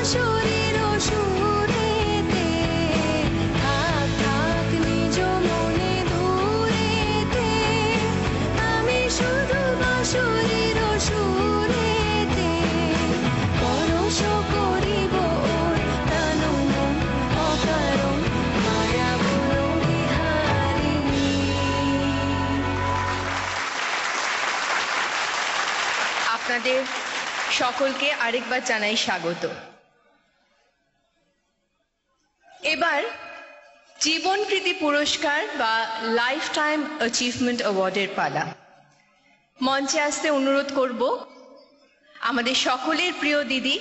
বাঁশির সুরেতে থাক থাক নিজ মনে দূরেতে আমি শুধু বাঁশির সুরেতে পরশ করিব ওর প্রাণ মন অকারণ মায়া বলো বিহারী। আপনাদের সকলকে আরেকবার জানাই স্বাগত। এবার জীবনকৃতি পুরস্কার বা লাইফ টাইম অ্যাচিভমেন্ট অ্যাওয়ার্ডের পালা। মঞ্চে আসতে অনুরোধ করব আমাদের সকলের প্রিয় দিদি,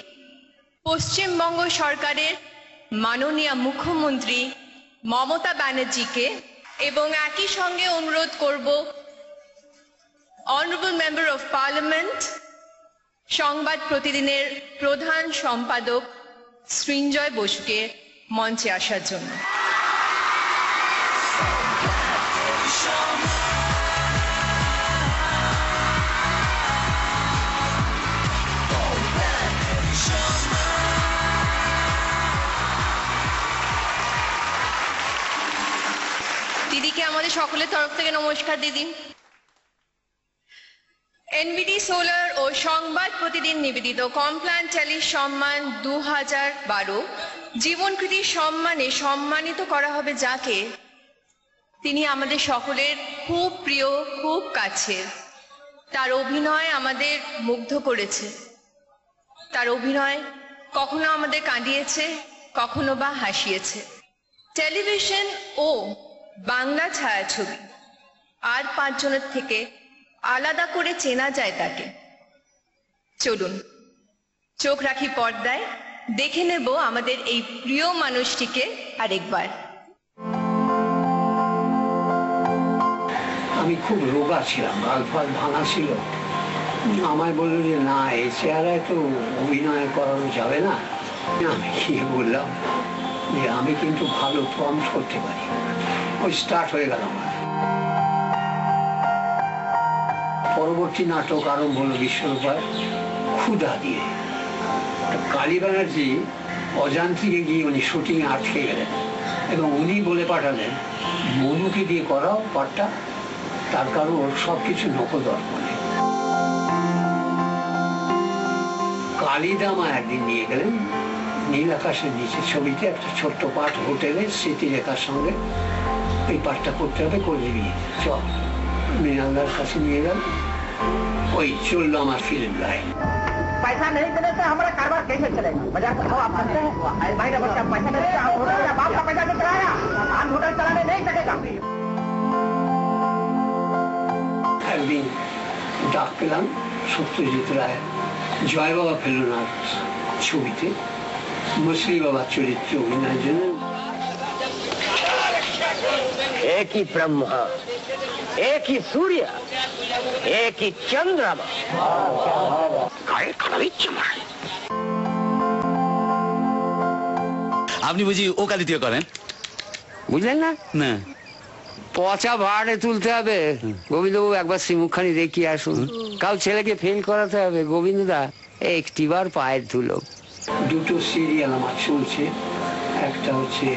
পশ্চিমবঙ্গ সরকারের মাননীয় মুখ্যমন্ত্রী মমতা ব্যানার্জিকে, এবং একই সঙ্গে অনুরোধ করব অনারেবল মেম্বার অফ পার্লামেন্ট, সংবাদ প্রতিদিনের প্রধান সম্পাদক সৃঞ্জয় বসুকে মঞ্চে আসার জন্য। দিদিকে আমাদের সকলের তরফ থেকে নমস্কার দিদি। এনবিডি সোলার ও সংবাদ প্রতিদিন নিবেদিত কমপ্ল্যান টেলি সম্মান 2012 জীবনকৃতি সম্মানে সম্মানিত করা হবে যাকে, তিনি আমাদের সকলের খুব প্রিয়, খুব কাছের। তার অভিনয় আমাদের মুগ্ধ করেছে, তার অভিনয় কখনো আমাদের কাঁদিয়েছে, কখনো বা হাসিয়েছে। টেলিভিশন ও বাংলা ছায়াছবি আর 5 জনের থেকে আলাদা করে চেনা যায় তাকে। চলুন চোখ রাখি পর্দায়, দেখে নেব আমাদের এই প্রিয় মানুষটিকে আরেকবার। আমি খুব রোগা ছিলাম, গাল ফাল ভাঙা ছিল। আমায় বললো যে না, এই চেহারায় তো অভিনয় করানো যাবে না। আমি কি বললাম যে আমি কিন্তু ভালো প্রম্পট করতে পারি। ওই স্টার্ট হয়ে গেল আমার। পরবর্তী নাটক আরম্ভ হলো বিশ্বরূপায় ক্ষুধা দিয়ে। কালী ব্যানার্জি অজান্তিকে গিয়ে উনি শুটিংয়ে আটকে গেলেন এবং উনি বলে পাঠালেন মনুকে দিয়ে করাও পাঠটা, তার কারণ ওর সব কিছু নকদর্পণে। কালিদামা একদিন নিয়ে গেলেন নীল আকাশের নিচে ছবিতে একটা ছোট্ট পাঠ, হোটেলে স্মৃতিরেখার সঙ্গে এই পাঠটা করতে হবে, করে দিবি চল। মৃণালদার কাছে নিয়ে গেল, ওই চললো আমার ফিল্ম লাইন। पैसा नहीं देने से हमारा कारोबार कैसे चलेगा? मजाक तो आप करते हैं। भाई ना बच्चा पैसा नहीं देता, होटल का बाप का पैसा नहीं चलाया, हम होटल चलाने नहीं सकेगा। একদিন ডাক পেলাম সত্যজিৎ রায় জয় বাবা ফেলুন আর ছবিতে মুসলি বাবার চরিত্রে অভিনয়ের জন্য। एक ही ब्रह्मा, एक ही सूर्य, एक ही चंद्रमा। আপনি বুঝি ওকালতি করেন? বুঝলেন না? না। পচা ভাড়ে তুলতে হবে। গোবিন্দবাবু একবার শ্রীমুখখানি দেখিয়ে আসুন। কাল ছেলেকে ফেল করাতে হবে। গোবিন্দদা একটিবার পায়ের ধুলো। দুটো সিরিয়াল আমার চলছে, একটা হচ্ছে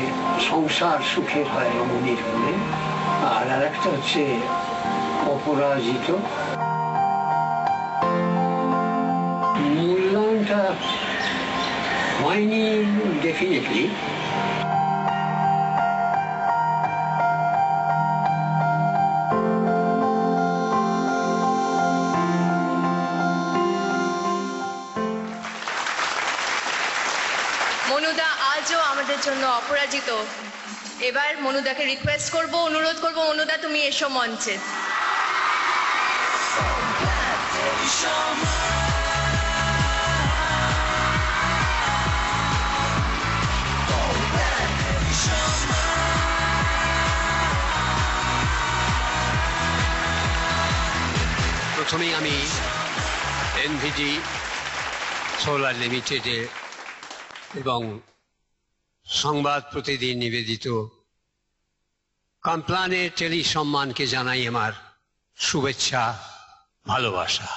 সংসার সুখের হয় রমণীর বলে, আর একটা হচ্ছে অপরাজিত। মূল্যায়নটা হয়নি ডেফিনেটলি। মনুদা আজও আমাদের জন্য অপরাজিত। এবার মনুদাকে রিকোয়েস্ট করব, অনুরোধ করব, মনুদা তুমি এসো মঞ্চে। প্রথমেই আমি এনভিডি সোলার লিমিটেডের এবং সংবাদ প্রতিদিন নিবেদিত কমপ্ল্যানের টেলি সম্মানকে জানাই আমার শুভেচ্ছা, ভালোবাসা।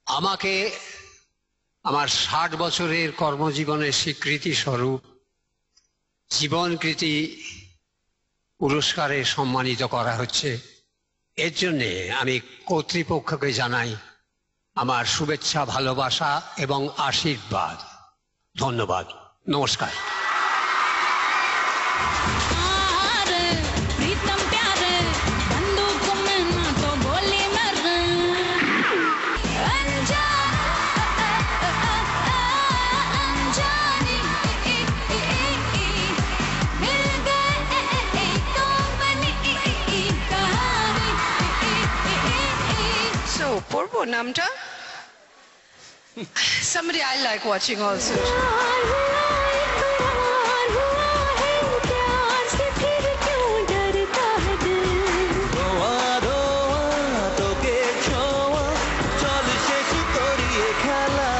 আমাকে আমার 60 বছরের কর্মজীবনের স্বীকৃতি স্বরূপ জীবনকৃতি পুরস্কারে সম্মানিত করা হচ্ছে। এর জন্যে আমি কর্তৃপক্ষকে জানাই আমার শুভেচ্ছা, ভালোবাসা এবং আশীর্বাদ। ধন্যবাদ, নমস্কার। प्रीतम प्यारे बंदूक में ना तो गोली मार अनजानी मिल गए तो बनी कहानी। সো পড়বো নামটা? Somebody I like watching also. प्यार हुआ है प्यार से फिर क्यों डरता है दिल। তোকে ছোঁয়া চল শেষ করি এ খেলা।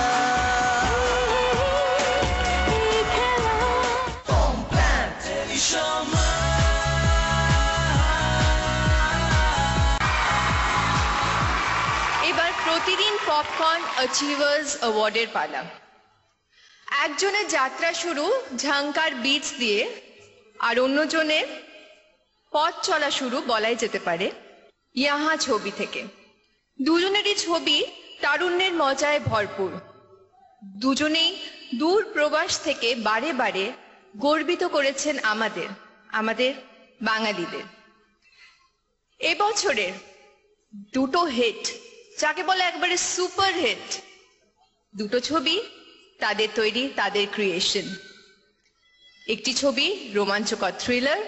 এবার প্রতিদিন পপকর্ন অ্যাচিভার্স অ্যাওয়ার্ডের পালা। একজনের যাত্রা শুরু ঝাঙ্কার বীচ দিয়ে, আর অন্যজনের পথ চলা শুরু বলাই যেতে পারে ইয়াহা ছবি থেকে। দুজনেরই ছবি তারুণ্যের মজায় ভরপুর। দুজনেই দূর প্রবাস থেকে বারে বারে গর্বিত করেছেন আমাদের বাঙালিদের। এবছরের দুটো হিট, যাকে বলে একবারে সুপার হিট, দুটো ছবি তাদের তৈরি, তাদের ক্রিয়েশন। একটি ছবি রোমাঞ্চকর থ্রিলার,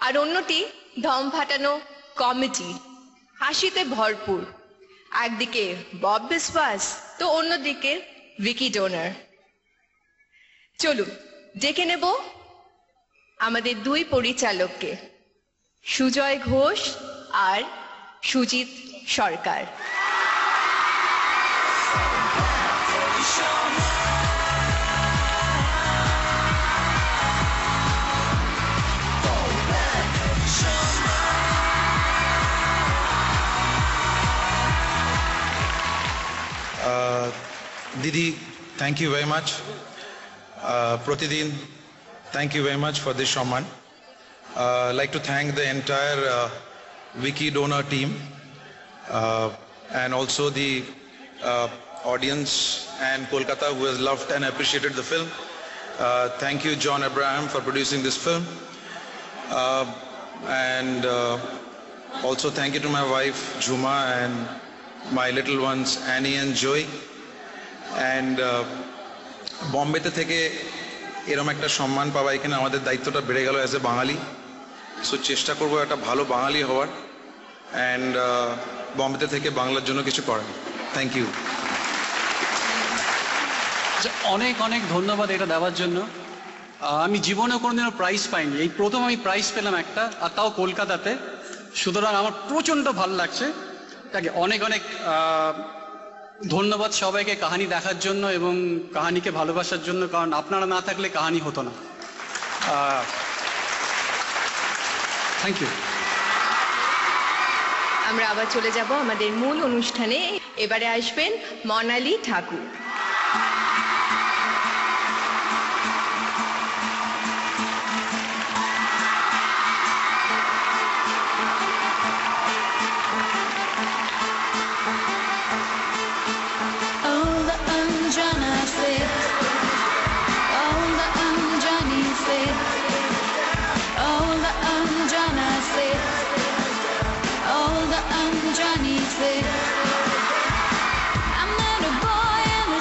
আর অন্যটি দম ফাটানো কমেডি, হাসিতে ভরপুর। একদিকে বব বিশ্বাস তো অন্যদিকে ভিকি ডোনার। চলুন ডেকে নেব আমাদের দুই পরিচালককে, সুজয় ঘোষ আর সুজিত সরকার। Didi, thank you very much. Pratidin, thank you very much for this Showman. I'd like to thank the entire Wiki donor team and also the audience and Kolkata who has loved and appreciated the film. Thank you, John Abraham, for producing this film. And also thank you to my wife, Juma, and my little ones, Annie and Joey. And বম্বেতে থেকে এরকম একটা সম্মান পাওয়া, এখানে আমাদের দায়িত্বটা বেড়ে গেল অ্যাজ এ বাঙালি। সো চেষ্টা করবো একটা ভালো বাঙালি হওয়ার, অ্যান্ড বম্বেতে থেকে বাংলার জন্য কিছু করার। Thank you. অনেক অনেক ধন্যবাদ এটা দেওয়ার জন্য। আমি জীবনে কোনোদিনও প্রাইজ পাইনি, এই প্রথম আমি প্রাইজ পেলাম একটা, আর তাও কলকাতাতে। সুতরাং আমার প্রচণ্ড ভালো লাগছে। তাকে অনেক অনেক ধন্যবাদ সবাইকে কাহিনী দেখার জন্য এবং কাহিনীকে ভালোবাসার জন্য, কারণ আপনারা না থাকলে কাহিনী হতো না। Thank you. আমরা আবার চলে যাব আমাদের মূল অনুষ্ঠানে। এবারে আসবেন মনালি ঠাকুর। I met a boy in a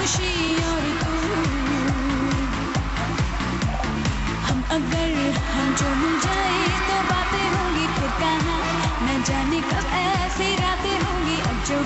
खामोशी और तू, अगर हम जो मिल जाए तो बातें होंगी फिर कहाँ, न जाने कब ऐसी रातें होंगी अब जो